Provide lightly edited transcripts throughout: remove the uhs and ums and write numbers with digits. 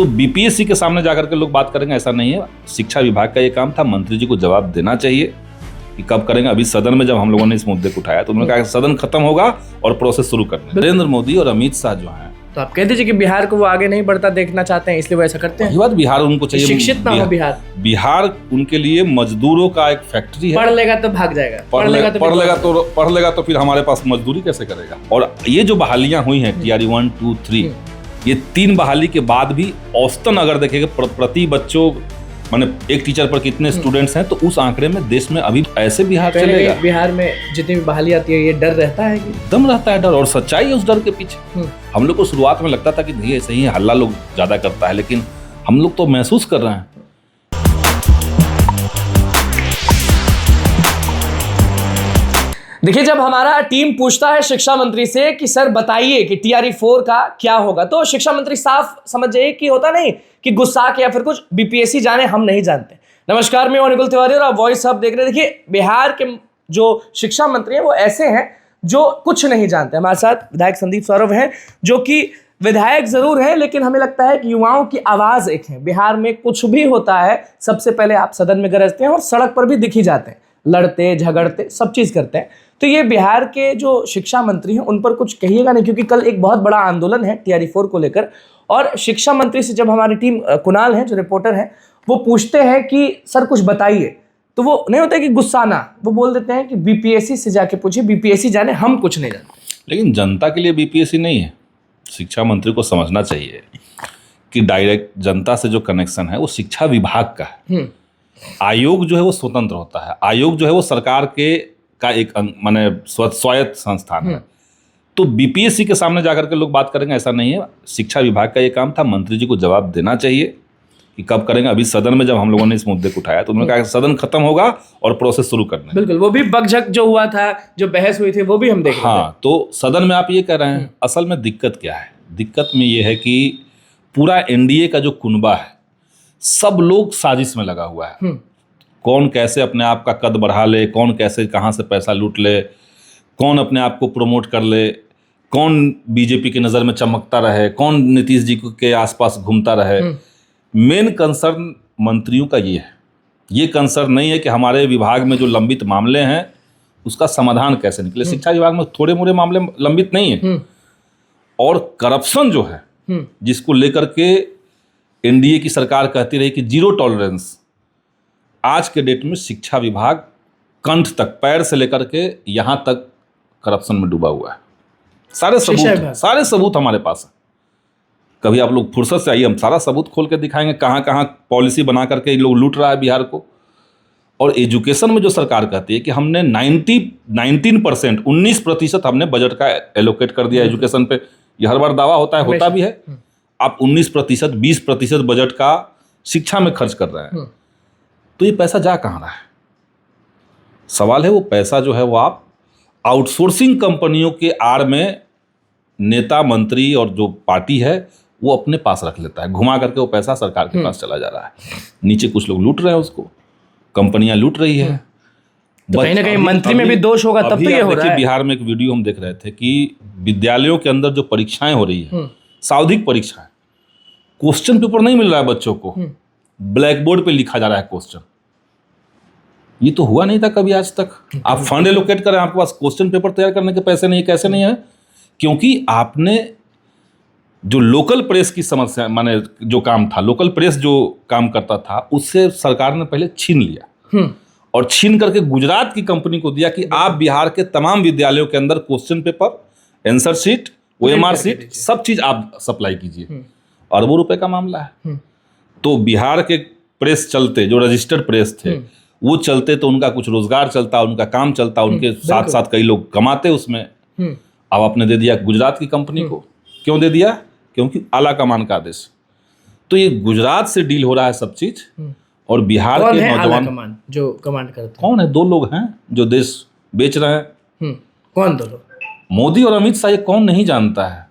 तो बीपीएससी के सामने जाकर के लोग बात करेंगे ऐसा नहीं है। शिक्षा विभाग का ये काम था, मंत्री जी को जवाब देना चाहिए कि कब करेंगे। अभी सदन में जब हम लोगों ने इस मुद्दे को उठाया तो उन्होंने कहा कि सदन खत्म होगा और प्रोसेस शुरू करना। नरेंद्र मोदी और अमित शाह जो हैं, तो आप कह दीजिए कि बिहार को वो आगे नहीं बढ़ता देखना चाहते हैं, इसलिए वो ऐसा करते हैं। ये बात बिहार उनको चाहिए, शिक्षित ना हो बिहार। बिहार उनके लिए मजदूरों का एक फैक्ट्री है। पढ़ लेगा तो भाग जाएगा, पढ़ लेगा तो फिर हमारे पास मजदूरी कैसे करेगा। और ये जो बहालियां हुई हैं टीआरई 1, 2, 3, ये 3 बहाली के बाद भी औसतन अगर देखेंगे प्रति बच्चों माने एक टीचर पर कितने स्टूडेंट्स हैं, तो उस आंकड़े में देश में अभी ऐसे बिहार चलेगा। बिहार में जितनी भी बहाली आती है, ये डर रहता है कि दम रहता है, डर और सच्चाई है उस डर के पीछे। हम लोग को शुरुआत में लगता था कि ये सही है, हल्ला लोग ज्यादा करता है, लेकिन हम लोग तो महसूस कर रहे हैं। देखिए, जब हमारा टीम पूछता है शिक्षा मंत्री से कि सर बताइए कि टीआरई 4 का क्या होगा, तो शिक्षा मंत्री साफ समझ जाइए कि होता नहीं कि गुस्सा के या फिर कुछ बीपीएससी जाने, हम नहीं जानते। नमस्कार, मैं अनुकुल तिवारी और आप वॉइस हब देख रहे हैं। देखिए, बिहार के जो शिक्षा मंत्री हैं वो ऐसे हैं जो कुछ नहीं जानते। हमारे साथ विधायक संदीप सौरभ हैं, जो कि विधायक जरूर है, लेकिन हमें लगता है कि युवाओं की आवाज एक है। बिहार में कुछ भी होता है, सबसे पहले आप सदन में गरजते हैं और सड़क पर भी दिख ही जाते हैं, लड़ते झगड़ते सब चीज करते हैं। तो ये बिहार के जो शिक्षा मंत्री हैं उन पर कुछ कहिएगा नहीं, क्योंकि कल एक बहुत बड़ा आंदोलन है टीआरई 4 को लेकर। और शिक्षा मंत्री से जब हमारी टीम कुणाल है जो रिपोर्टर है, वो पूछते हैं कि सर कुछ बताइए, तो वो नहीं होता कि गुस्सा ना, वो बोल देते हैं कि बीपीएससी से जाके पूछिए, बीपीएससी जाने, हम कुछ नहीं जानते। लेकिन जनता के लिए बीपीएससी नहीं है। शिक्षा मंत्री को समझना चाहिए कि डायरेक्ट जनता से जो कनेक्शन है वो शिक्षा विभाग का है। आयोग जो है वो स्वतंत्र होता है। आयोग जो है वो सरकार का एक माने स्वायत्त संस्थान है। तो बीपीएससी के सामने जाकर के लोग बात करेंगे ऐसा नहीं है। शिक्षा विभाग का ये काम था, मंत्री जी को जवाब देना चाहिए कि कब करेंगे। अभी सदन में जब हम लोगों ने इस मुद्दे को उठाया तो उन्होंने कहा कि सदन खत्म होगा और प्रोसेस शुरू करना। बिल्कुल, वो भी बकझक जो हुआ था, जो बहस हुई थी, वो भी हम देख रहे थे। हाँ, तो सदन में आप ये कह रहे हैं, असल में दिक्कत क्या है? दिक्कत में ये है कि पूरा एनडीए का जो कुनबा है, सब लोग साजिश में लगा हुआ है। कौन कैसे अपने आप का कद बढ़ा ले, कौन कैसे कहाँ से पैसा लूट ले, कौन अपने आप को प्रमोट कर ले, कौन बीजेपी की नज़र में चमकता रहे, कौन नीतीश जी के आसपास घूमता रहे। मेन कंसर्न मंत्रियों का ये है। ये कंसर्न नहीं है कि हमारे विभाग में जो लंबित मामले हैं उसका समाधान कैसे निकले। शिक्षा विभाग में थोड़े मोड़े मामले लंबित नहीं है। और करप्शन जो है, जिसको लेकर के एनडीए की सरकार कहती रही कि जीरो टॉलरेंस, आज के डेट में शिक्षा विभाग कंठ तक, पैर से लेकर के यहाँ तक करप्शन में डूबा हुआ है। सारे सबूत हमारे पास है। कभी आप लोग फुर्सत से आइए, हम सारा सबूत खोल के दिखाएंगे कहाँ कहाँ पॉलिसी बना करके लोग लूट रहा है बिहार को। और एजुकेशन में जो सरकार कहती है कि हमने 19% हमने बजट का एलोकेट कर दिया एजुकेशन पे। ये हर बार दावा होता है, होता भी है। आप 19%, 20% बजट का शिक्षा में खर्च कर रहे हैं, तो ये पैसा जा कहाँ रहा है? सवाल है वो पैसा जो है वो आप आउटसोर्सिंग कंपनियों के आड़ में नेता मंत्री और जो पार्टी है वो अपने पास रख लेता है, घुमा करके वो पैसा सरकार के पास चला जा रहा है। नीचे कुछ लोग लूट रहे हैं उसको, कंपनियां लूट रही है। तो कहीं ना कहीं मंत्री में भी दोष होगा, तब तो ये हो रहा है। बिहार में एक वीडियो हम देख रहे थे कि विद्यालयों के अंदर जो परीक्षाएं हो रही है, सावधिक परीक्षाएं, क्वेश्चन पेपर नहीं मिल रहा है बच्चों को, ब्लैक बोर्ड पे लिखा जा रहा है क्वेश्चन। ये तो हुआ नहीं था कभी आज तक। आप फंड एलोकेट करें, आपके पास क्वेश्चन पेपर तैयार करने के पैसे नहीं है। कैसे नहीं है? क्योंकि आपने जो लोकल प्रेस की समस्या, माने जो काम था, लोकल प्रेस जो काम करता था, उससे सरकार ने पहले छीन लिया और छीन करके गुजरात की कंपनी को दिया कि आप बिहार के तमाम विद्यालयों के अंदर question paper, answer sheet, OMR sheet, सब चीज आप सप्लाई कीजिए। अरबों रुपए का मामला है। तो बिहार के प्रेस चलते, जो रजिस्टर्ड प्रेस थे, वो चलते तो उनका कुछ रोजगार चलता, उनका काम चलता, उनके साथ साथ कई लोग कमाते उसमें। अब आपने दे दिया गुजरात की कंपनी को। क्यों दे दिया? क्योंकि आला कमान का आदेश। तो ये गुजरात से डील हो रहा है सब चीज। और बिहार के नौजवान जो कमांड करते हैं कौन है? 2 लोग हैं जो देश बेच रहे हैं। कौन 2 लोग? मोदी और अमित शाह। ये कौन नहीं जानता है?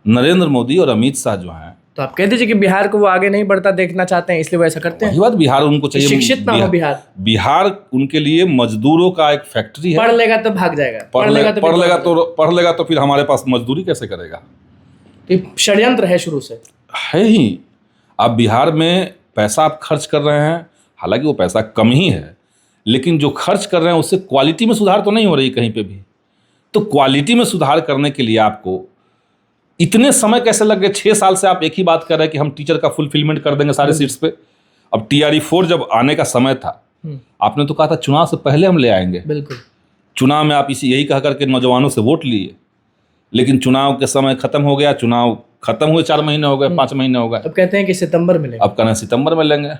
नरेंद्र मोदी और अमित शाह जो हैं। तो आप कह दीजिए कि बिहार को वो आगे नहीं बढ़ता देखना चाहते हैं, इसलिए वो ऐसा करते हैं। ये बात बिहार उनको चाहिए। शिक्षित ना हो बिहार उनके लिए मजदूरों का एक फैक्ट्री है। पढ़ लेगा तो भाग जाएगा, पढ़ लेगा तो फिर हमारे पास मजदूरी कैसे करेगा? षड्यंत्र है शुरू से, है ही। आप बिहार में पैसा आप खर्च कर रहे हैं, हालांकि वो पैसा कम ही है, लेकिन जो खर्च कर रहे हैं उससे क्वालिटी में सुधार तो नहीं हो रही कहीं पे भी। तो क्वालिटी में सुधार करने के लिए आपको इतने समय कैसे लग गए? 6 साल से आप एक ही बात कर रहे हैं कि हम टीचर का फुलफिलमेंट कर देंगे सारे सीट्स पे। अब TRE-4 जब आने का समय था, आपने तो कहा था चुनाव से पहले हम ले आएंगे। बिल्कुल। चुनाव में आप यही कहा करके नौजवानों से वोट लिए, लेकिन चुनाव के समय खत्म हो गया, चुनाव खत्म हुए 4 महीने हो गए, 5 महीने हो गए, अब कहते हैं कि सितंबर में लेंगे। अब कहना सितंबर में लेंगे।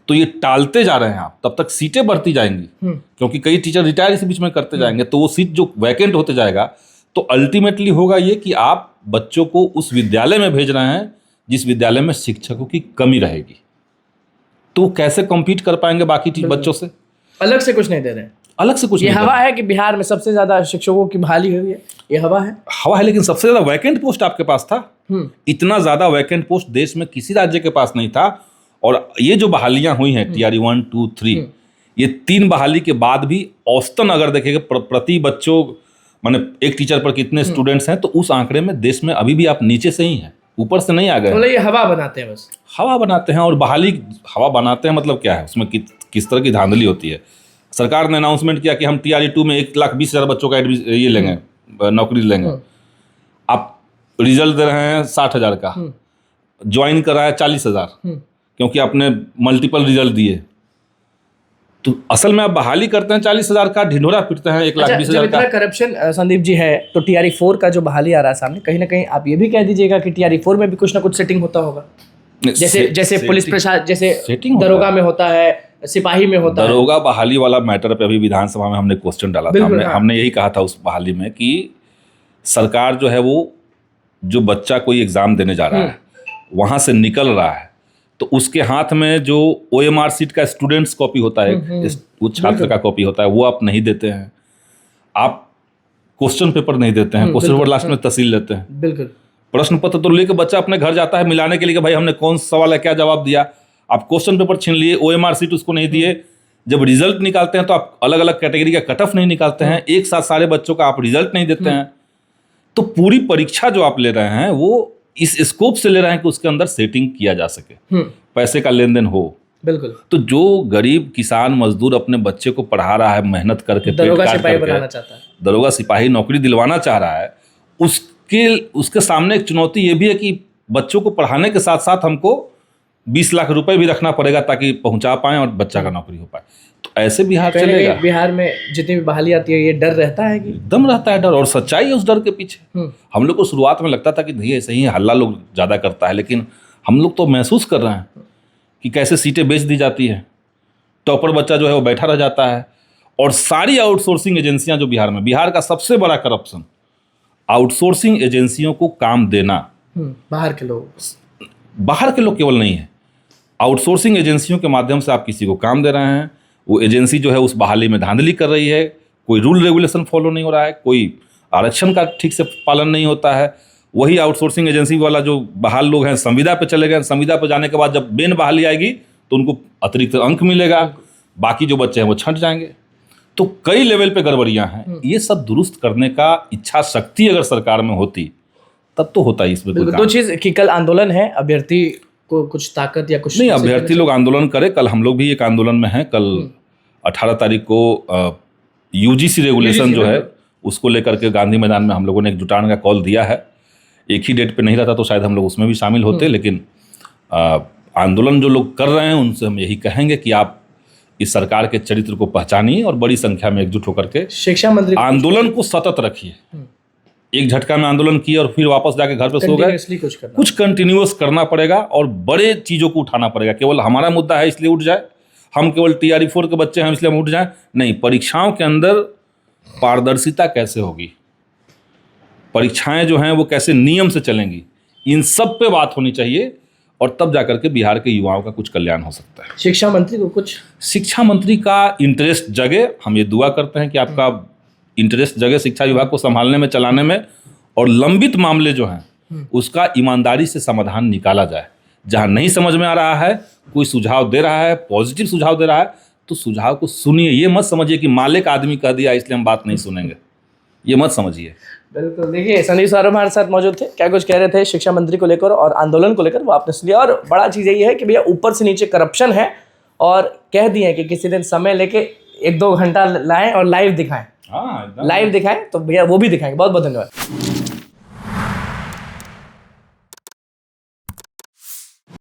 तो ये टालते जा रहे हैं आप, तब तक सीटें बढ़ती जाएंगी, क्योंकि कई टीचर रिटायर इसी बीच में करते जाएंगे, तो वो सीट जो वैकेंट होते जाएगा, तो अल्टीमेटली होगा ये कि आप बच्चों को उस विद्यालय में भेज रहे हैं जिस विद्यालय में शिक्षकों की कमी रहेगी। तो कैसे कॉम्पीट कर पाएंगे बाकी बच्चों से? अलग से कुछ नहीं दे रहे हैं, अलग से कुछ ये नहीं हवा है कि बिहार में सबसे ज्यादा शिक्षकों की बहाली हुई है, ये हवा है। हवा है, लेकिन सबसे ज्यादा वैकेंट पोस्ट आपके पास था। इतना ज्यादा वैकेंट पोस्ट देश में किसी राज्य के पास नहीं था। और ये जो बहालियां हुई हैं TRE-1, 2, 3, ये 3 बहाली के बाद भी औसतन अगर देखेंगे प्रति बच्चों, माने एक टीचर पर कितने स्टूडेंट्स हैं, तो उस आंकड़े में देश में अभी भी आप नीचे से ही हैं, ऊपर से नहीं आ गए। तो ये हवा बनाते हैं, बस हवा बनाते हैं। और बहाली हवा बनाते हैं मतलब क्या है? उसमें किस तरह की धांधली होती है? सरकार ने अनाउंसमेंट किया कि हम TRE-2 में 1,20,000 बच्चों का ये लेंगे, नौकरी लेंगे। आप रिजल्ट दे रहे हैं 60,000 का, ज्वाइन कर रहा है 40,000, क्योंकि आपने मल्टीपल रिजल्ट दिए। तो असल में आप बहाली करते हैं 40,000 का, ढिंढोरा पीटते हैं 1,20,000 का। करप्शन संदीप जी है, तो TRE-4 का जो बहाली आ रहा है सामने, कहीं ना कहीं आप ये भी कह दीजिएगा कि TRE-4 में भी कुछ ना कुछ सेटिंग होता होगा, जैसे पुलिस प्रशासन, जैसे दरोगा में होता है, सिपाही में होता है। दरोगा बहाली वाला मैटर पे अभी विधानसभा में हमने क्वेश्चन डाला था। हमने यही कहा था उस बहाली में कि सरकार जो है वो, जो बच्चा कोई एग्जाम देने जा रहा है, वहां से निकल रहा है, तो उसके हाथ में जो OMR सीट का स्टूडेंट्स कॉपी होता है, वो छात्र का कॉपी होता है, वो आप नहीं देते हैं। आप क्वेश्चन पेपर नहीं देते हैं, क्वेश्चन पेपर लास्ट में तहसील लेते हैं। बिल्कुल। प्रश्न पत्र तो लेके बच्चा अपने घर जाता है मिलाने के लिए कि भाई हमने कौन सा सवाल है, क्या जवाब दिया। आप क्वेश्चन पेपर छीन लिए, OMR सीट उसको नहीं दिए। जब रिजल्ट निकालते हैं तो आप अलग अलग कैटेगरी का कट ऑफ नहीं निकालते हैं, एक साथ सारे बच्चों का आप रिजल्ट नहीं देते हैं। तो पूरी परीक्षा जो आप ले रहे हैं वो इस स्कोप से ले रहे हैं कि उसके अंदर सेटिंग किया जा सके, पैसे का लेन देन हो। बिल्कुल। तो जो गरीब किसान मजदूर अपने बच्चे को पढ़ा रहा है, मेहनत करके, दरोगा सिपाही बनाना चाहता है, दरोगा सिपाही नौकरी दिलवाना चाह रहा है, उसके सामने एक चुनौती ये भी है कि बच्चों को पढ़ाने के साथ साथ हमको 20 लाख रुपए भी रखना पड़ेगा ताकि पहुंचा पाए और बच्चा का नौकरी हो पाए। तो ऐसे बिहार चलेगा। बिहार में जितनी भी बहाली आती है, ये डर रहता है कि एकदम रहता है डर, और सच्चाई है उस डर के पीछे। हम लोग को शुरुआत में लगता था कि नहीं ऐसे ही हल्ला लोग ज़्यादा करता है, लेकिन हम लोग तो महसूस कर रहे हैं कि कैसे सीटें बेच दी जाती है, टॉपर बच्चा जो है वो बैठा रह जाता है। और सारी आउटसोर्सिंग एजेंसियां जो बिहार का सबसे बड़ा करप्शन, आउटसोर्सिंग एजेंसियों को काम देना। बाहर के लोग केवल नहीं है, आउटसोर्सिंग एजेंसियों के माध्यम से आप किसी को काम दे रहे हैं, वो एजेंसी जो है उस बहाली में धांधली कर रही है, कोई रूल रेगुलेशन फॉलो नहीं हो रहा है, कोई आरक्षण का ठीक से पालन नहीं होता है। वही आउटसोर्सिंग एजेंसी वाला जो बहाल लोग हैं संविदा पे चले गए, संविदा पे जाने के बाद जब बेन बहाली आएगी तो उनको अतिरिक्त अंक मिलेगा, बाकी जो बच्चे हैं वो छंट जाएंगे। तो कई लेवल पे गड़बड़ियां हैं। ये सब दुरुस्त करने का इच्छा शक्ति अगर सरकार में होती तब तो होता ही इसमें कोई काम। दो चीज कि कल आंदोलन है, अभ्यर्थी को कुछ ताकत या कुछ नहीं, अभ्यर्थी लोग आंदोलन करे। कल हम लोग भी एक आंदोलन में हैं। कल 18 तारीख को UGC रेगुलेशन जो है उसको लेकर के गांधी मैदान में हम लोगों ने एक जुटाने का कॉल दिया है। एक ही डेट पे नहीं रहता तो शायद हम लोग उसमें भी शामिल होते, लेकिन आंदोलन जो लोग कर रहे हैं उनसे हम यही कहेंगे कि आप इस सरकार के चरित्र को पहचानिए और बड़ी संख्या में एकजुट होकर के शिक्षा मंत्री आंदोलन को सतत रखिए। एक झटका में आंदोलन किए और फिर वापस जाके घर पे सो गए, कुछ कंटिन्यूअस करना पड़ेगा और बड़े चीजों को उठाना पड़ेगा। केवल हमारा मुद्दा है इसलिए उठ जाए, हम केवल TRE-4 के बच्चे हैं इसलिए हम उठ जाए, नहीं। परीक्षाओं के अंदर पारदर्शिता कैसे होगी, परीक्षाएं जो हैं वो कैसे नियम से चलेंगी, इन सब पे बात होनी चाहिए और तब जाकर के बिहार के युवाओं का कुछ कल्याण हो सकता है। शिक्षा मंत्री को कुछ, शिक्षा मंत्री का इंटरेस्ट जगे, हम ये दुआ करते हैं कि आपका इंटरेस्ट जगे शिक्षा विभाग को संभालने में, चलाने में, और लंबित मामले जो हैं उसका ईमानदारी से समाधान निकाला जाए। जहां नहीं समझ में आ रहा है, कोई सुझाव दे रहा है, पॉजिटिव सुझाव दे रहा है, तो सुझाव को सुनिए। ये मत समझिए कि मालिक आदमी कह दिया इसलिए हम बात नहीं सुनेंगे, ये मत समझिए। बिल्कुल, देखिए संदीप सर हमारे साथ मौजूद थे, क्या कुछ कह रहे थे शिक्षा मंत्री को लेकर और आंदोलन को लेकर वो आपने सुन लिया। और बड़ा चीज़ यही है कि भैया ऊपर से नीचे करप्शन है और कह दिए कि किसी दिन समय लेके 1-2 घंटा लाएं और लाइव दिखाएं, हाँ, एकदम। लाइव दिखाएं, तो भैया वो भी दिखाएंगे। बहुत बहुत धन्यवाद।